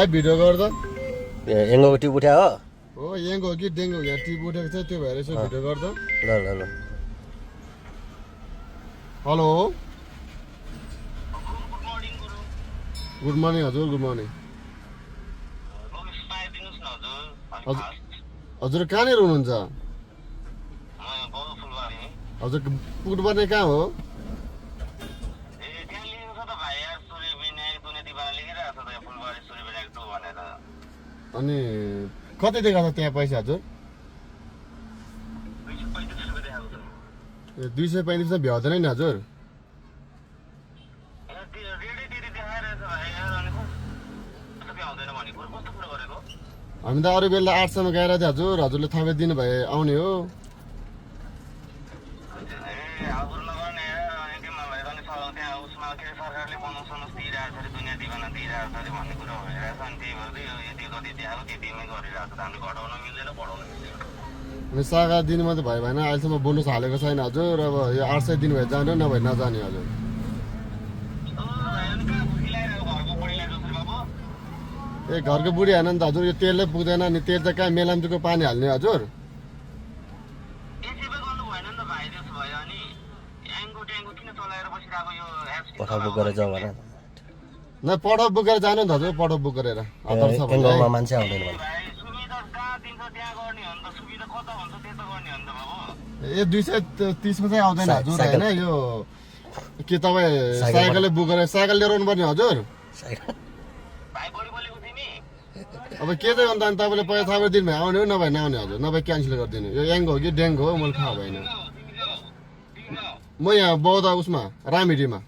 video गर्दा एङ्गोको tip उठ्या हो हो यहाँको हो कि डेङ्गु यहाँ टिप उठेको छ त्यो भएर यसो भिडियो गर्दा ल ल ल हेलो गुड मर्निङ हजुर गुड मर्निङ हजुर कहाँनिर हुनुहुन्छ हजुर पुग्नुपर्ने कहाँ हो अनि कति देखाएको छ त्यहाँ पैसा हजुर 235 भ्याउँदैन नि हजुर हामी त अरू बेला 8 सम्म गएर चाहिँ हजुरले थामिदिनु भए आउने हो अनि सागा दिनु मात्रै भयो भएन अहिलेसम्म बोनस हालेको छैन हजुर अब यो 800 दिन भए जाने नभए नजाने हजुर ए घरको बुढी होइन नि त हजुर यो तेलले पुग्दैन नि तेल त कहाँ मेलाम्चीको पानी हाल्ने हजुर पठाउ बुक गरेर जाऊ भन न पठाउ बुक गरेर जानु नि त हजुर पठाउ बुक गरेर आधार छ भने एङ्गोमा मान्छे आउँदैन भन ए 230 मा चाहिँ आउँदैन हजुर हैन यो के तपाईँ साइकलले बुक गरेर साइकल लिएर आउनु पर्ने हजुर अब के चाहिँ अन्त तपाईँले पैसा थाहा दिनु भए आउने हो नभए नआउने हजुर नभए क्यान्सल गरिदिनु यो याङ्गो हो कि डेङ्गो हो मैले थाहा भएन म यहाँ बौद्ध उसमा रामिडीमा